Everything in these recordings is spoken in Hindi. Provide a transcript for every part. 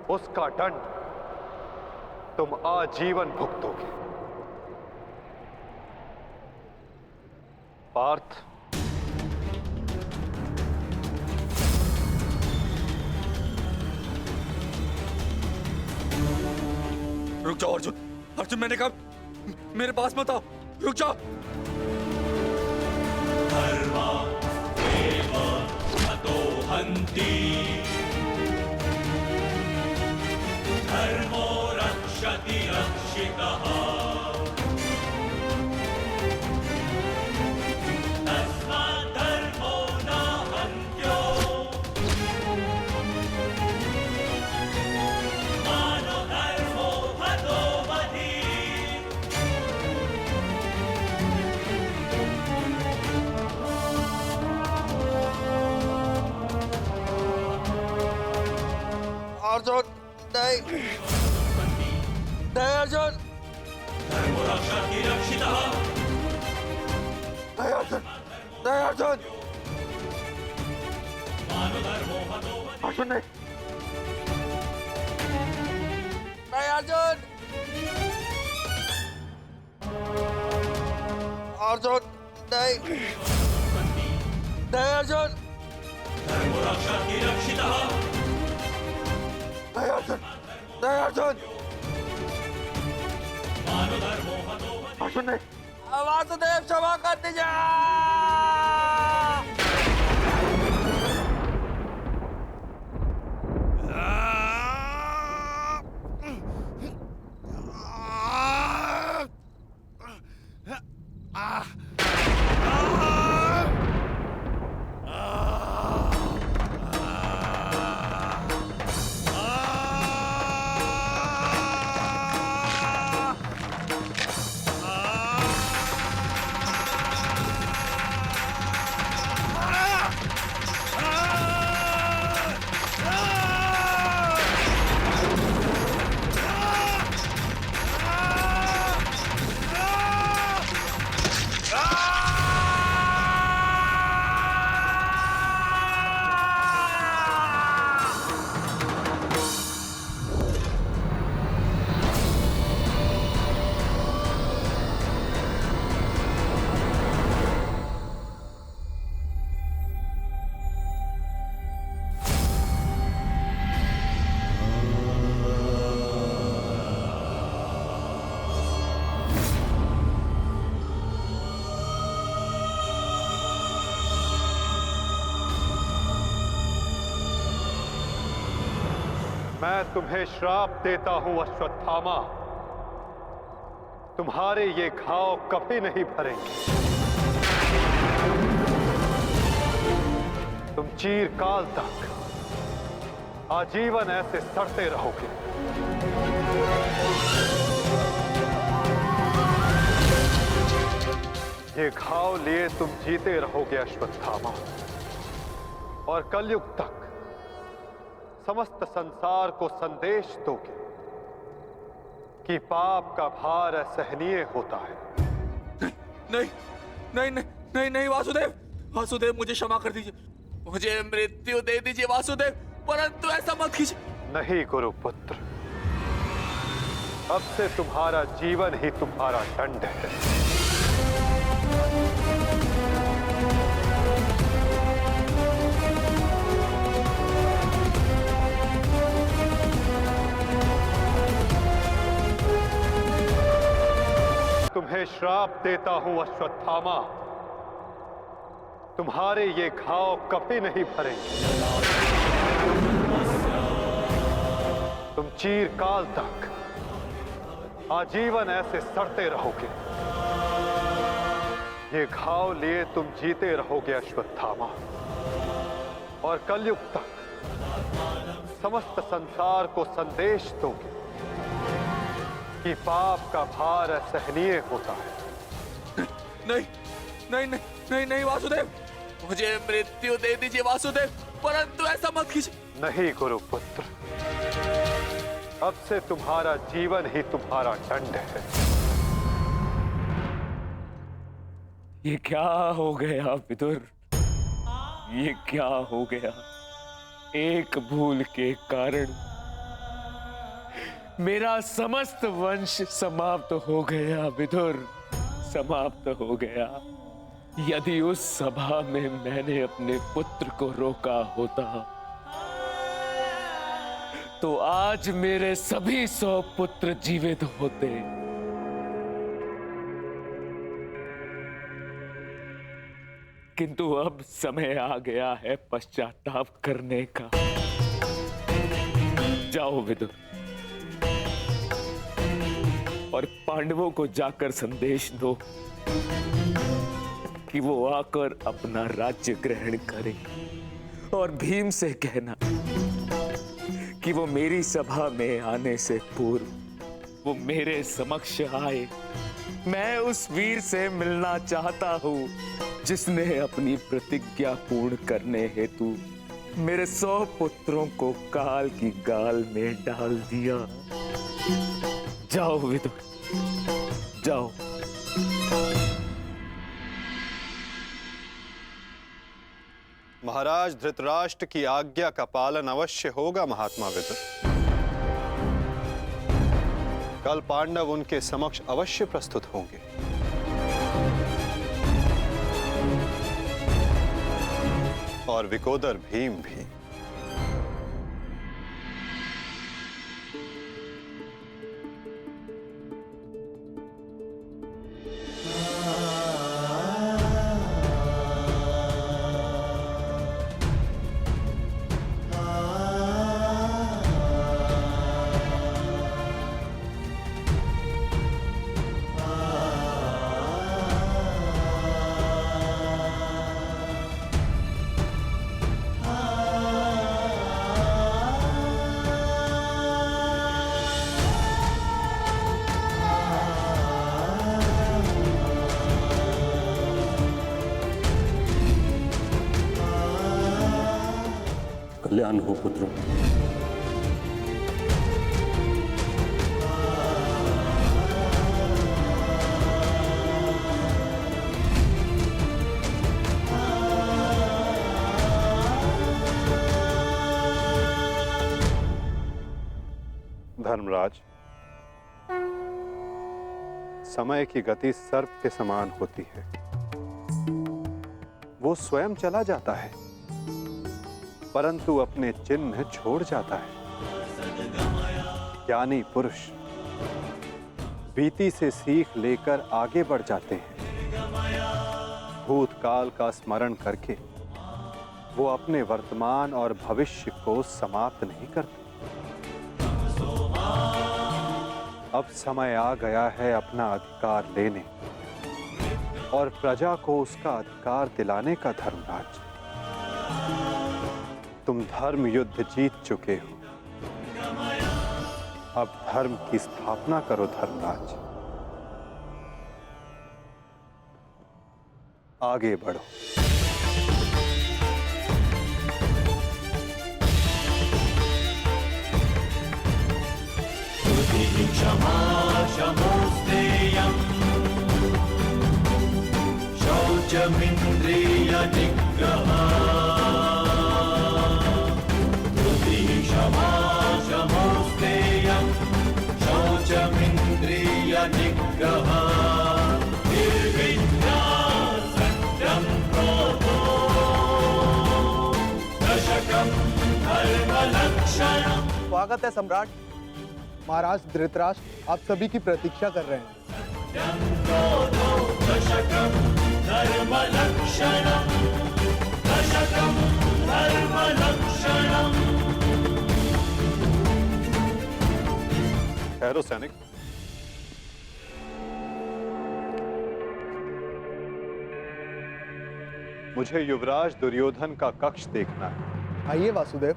उसका दंड तुम आजीवन भुगतोगे। पार्थ, रुक जाओ अर्जुन। अर्जुन, मैंने कहा मेरे पास मत आओ, रुक जाओ। धर्मा एव हतो हन्ति, धर्मो रक्षति रक्षितः, तस्मात् धर्मो न हन्त्यो, मानो धर्मो हतो वधि। अर्जुन नहीं, नहीं अर्जुन, धर्मो रक्षति रक्षितः, नहीं अर्जुन, नहीं अर्जुन, मानो धर्मो हतो वधि। अर्जुन नहीं, नहीं अर्जुन, अर्जुन नहीं, नहीं अर्जुन, धर्मो रक्षति रक्षितः, नहीं अर्जुन, नहीं अर्जुन, मानो धर्मो हतो वधि। अर्जुन नहीं। वासुदेव क्षमा कर दीजिए। मैं तुम्हें श्राप देता हूं अश्वत्थामा, तुम्हारे ये घाव कभी नहीं भरेंगे। तुम चीरकाल तक आजीवन ऐसे सड़ते रहोगे। ये घाव लिए तुम जीते रहोगे अश्वत्थामा, और कलयुग तक समस्त संसार को संदेश दोगे कि पाप का भार असहनीय होता है। नहीं नहीं नहीं नहीं नहीं वासुदेव, वासुदेव मुझे क्षमा कर दीजिए, मुझे मृत्यु दे दीजिए वासुदेव, परंतु ऐसा मत कीजिए। नहीं गुरुपुत्र, अब से तुम्हारा जीवन ही तुम्हारा दंड है। तुम्हें श्राप देता हूं अश्वत्थामा, तुम्हारे ये घाव कभी नहीं भरेंगे। तुम चीरकाल तक आजीवन ऐसे सड़ते रहोगे। ये घाव लिए तुम जीते रहोगे अश्वत्थामा, और कलयुग तक समस्त संसार को संदेश दोगे कि पाप का भार असहनीय होता है। नहीं नहीं नहीं नहीं नहीं वासुदेव, मुझे मृत्यु दे दीजिए वासुदेव, परंतु ऐसा मत कीजिए। नहीं गुरुपुत्र, अब से तुम्हारा जीवन ही तुम्हारा दंड है। ये क्या हो गया विदुर, ये क्या हो गया? एक भूल के कारण मेरा समस्त वंश समाप्त हो गया विदुर, समाप्त हो गया। यदि उस सभा में मैंने अपने पुत्र को रोका होता तो आज मेरे सभी 100 पुत्र जीवित होते। किंतु अब समय आ गया है पश्चाताप करने का। जाओ विदुर और पांडवों को जाकर संदेश दो कि वो आकर अपना राज्य ग्रहण करें, और भीम से कहना कि वो मेरी सभा में आने से पूर्व वो मेरे समक्ष आए। मैं उस वीर से मिलना चाहता हूं जिसने अपनी प्रतिज्ञा पूर्ण करने हेतु मेरे 100 पुत्रों को काल की गाल में डाल दिया। जाओ विदुर, जाओ। महाराज धृतराष्ट्र की आज्ञा का पालन अवश्य होगा महात्मा विदुर। कल पांडव उनके समक्ष अवश्य प्रस्तुत होंगे। और विकोदर भीम भी। कल्याण हो पुत्रों। धर्मराज, समय की गति सर्प के समान होती है। वो स्वयं चला जाता है परंतु अपने चिन्ह छोड़ जाता है। ज्ञानी पुरुष बीती से सीख लेकर आगे बढ़ जाते हैं। भूतकाल का स्मरण करके वो अपने वर्तमान और भविष्य को समाप्त नहीं करते। अब समय आ गया है अपना अधिकार लेने और प्रजा को उसका अधिकार दिलाने का। धर्मराज, तुम धर्म युद्ध जीत चुके हो, अब धर्म की स्थापना करो। धर्मराज, आगे बढ़ो। क्षमा शमोस्तेयम् शौचमिन्द्रिय निग्रहः क्षमा शमोस्तेयम् शौचमिन्द्रिय निग्रहः निर्विद्या सत्यं क्रोधो दशकं धर्मलक्षणम्। स्वागत है सम्राट। महाराज धृतराष्ट्र आप सभी की प्रतीक्षा कर रहे हैं। दशकं धर्मलक्षणम् दशकं धर्मलक्षणम्। ठहरो सैनिक। मुझे युवराज दुर्योधन का कक्ष देखना है। आइए वासुदेव।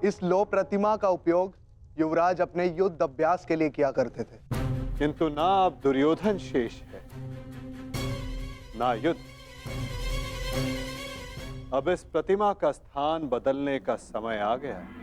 इस लौह प्रतिमा का उपयोग युवराज अपने युद्ध अभ्यास के लिए किया करते थे। किंतु ना अब दुर्योधन शेष है, ना युद्ध। अब इस प्रतिमा का स्थान बदलने का समय आ गया है।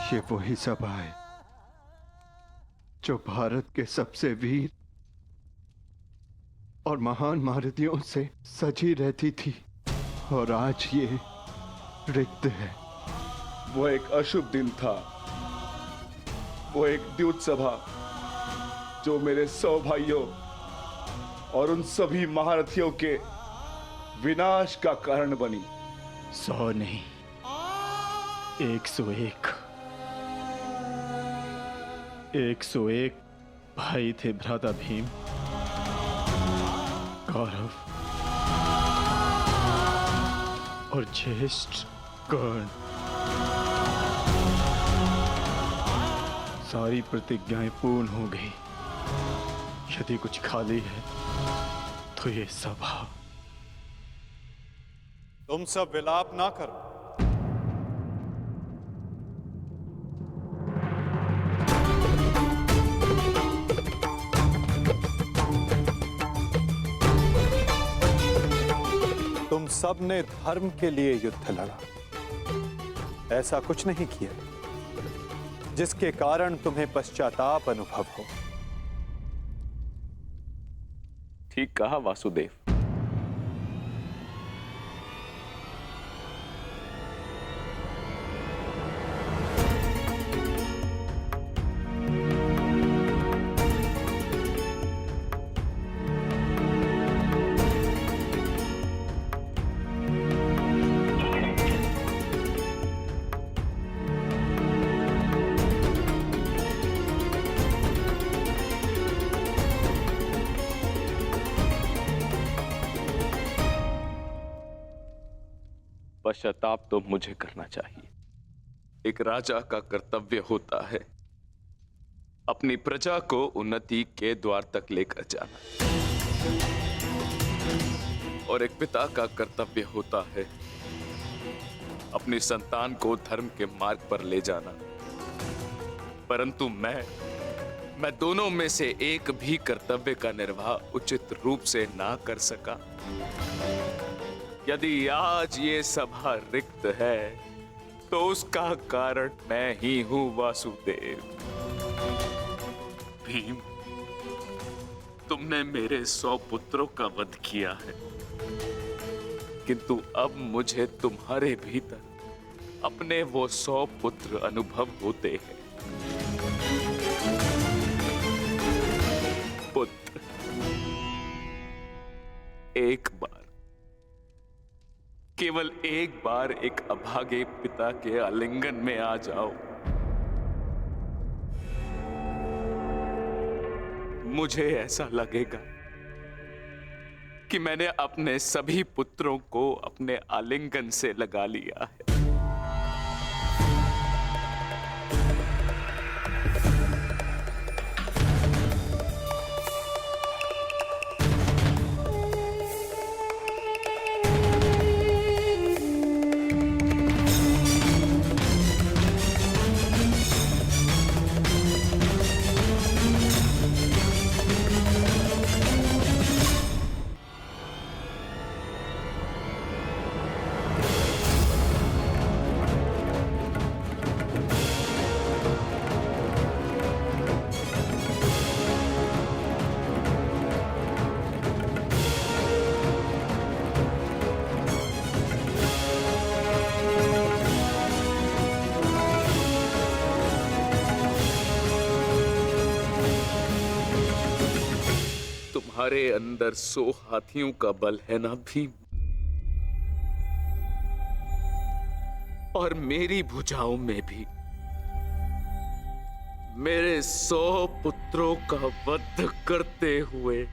ये वही सभा है जो भारत के सबसे वीर और महान महारथियों से सजी रहती थी, और आज ये रिक्त है। वो एक अशुभ दिन था, वो एक द्यूत सभा जो मेरे 100 भाइयों और उन सभी महारथियों के विनाश का कारण बनी। 100 नहीं, 101 भाई थे भ्राता भीम, कौरव और ज्येष्ठ कर्ण। सारी प्रतिज्ञाएं पूर्ण हो गई। यदि कुछ खाली है तो ये सभा। तुम सब विलाप ना करो। तुम सब ने धर्म के लिए युद्ध लड़ा, ऐसा कुछ नहीं किया जिसके कारण तुम्हें पश्चाताप अनुभव हो। ठीक कहा वासुदेव। पश्चाताप तो मुझे करना चाहिए। एक राजा का कर्तव्य होता है अपनी प्रजा को उन्नति के द्वार तक लेकर जाना, और एक पिता का कर्तव्य होता है अपनी संतान को धर्म के मार्ग पर ले जाना। परंतु मैं दोनों में से एक भी कर्तव्य का निर्वाह उचित रूप से ना कर सका। यदि आज ये सभा रिक्त है तो उसका कारण मैं ही हूं वासुदेव। भीम, तुमने मेरे 100 पुत्रों का वध किया है, किंतु अब मुझे तुम्हारे भीतर अपने वो 100 पुत्र अनुभव होते हैं। पुत्र, एक बार केवल एक बार एक अभागे पिता के आलिंगन में आ जाओ, मुझे ऐसा लगेगा कि मैंने अपने सभी पुत्रों को अपने आलिंगन से लगा लिया है। तुम्हारे अंदर 100 हाथियों का बल है ना भीम, और मेरी भुजाओं में भी मेरे 100 पुत्रों का वध करते हुए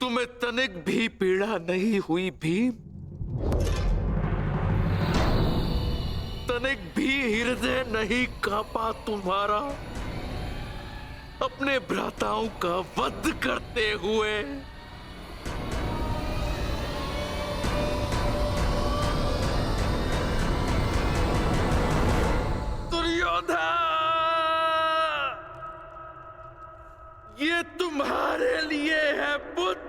तुम्हें तनिक भी पीड़ा नहीं हुई भीम? तनिक भी हृदय नहीं कांपा तुम्हारा अपने भ्राताओं का वध करते हुए? दुर्योधन, ये तुम्हारे लिए है पुत्र।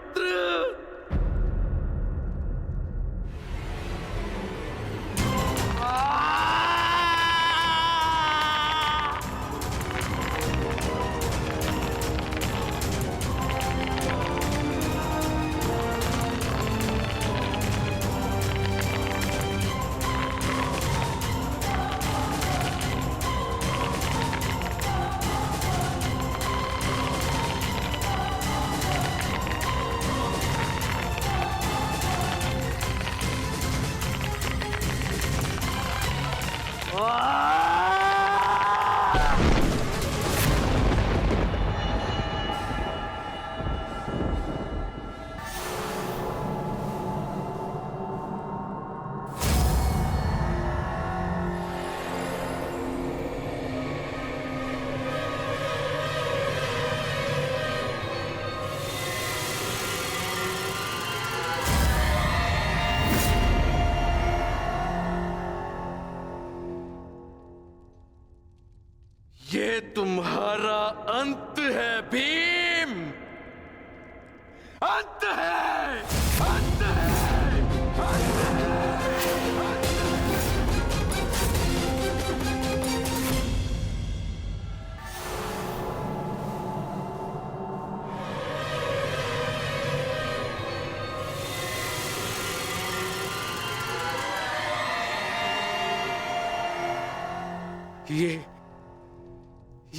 ये तुम्हारा अंत है भीम, अंत है, अंत है, अंत है।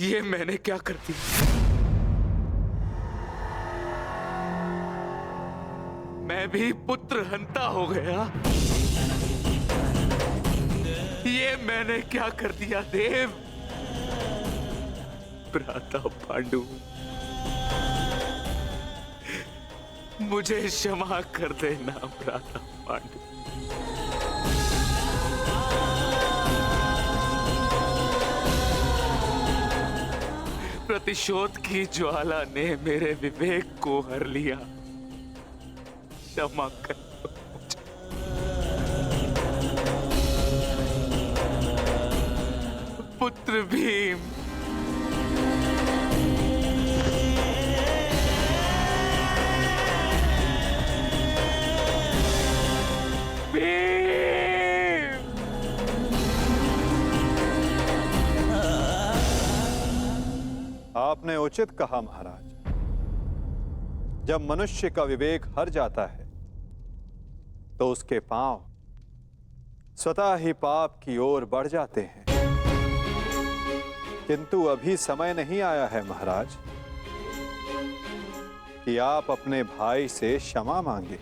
ये मैंने क्या कर दिया? मैं भी पुत्र हंता हो गया। ये मैंने क्या कर दिया देव? भ्राता पांडु, मुझे क्षमा कर देना भ्राता पांडु। प्रतिशोध की ज्वाला ने मेरे विवेक को हर लिया, क्षमा कर मुझे। पुत्र भीम, आपने उचित कहा महाराज। जब मनुष्य का विवेक हर जाता है तो उसके पांव स्वतः ही पाप की ओर बढ़ जाते हैं। किंतु अभी समय नहीं आया है महाराज कि आप अपने भाई से क्षमा मांगे।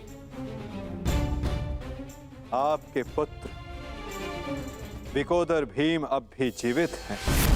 आपके पुत्र विकोदर भीम अब भी जीवित हैं।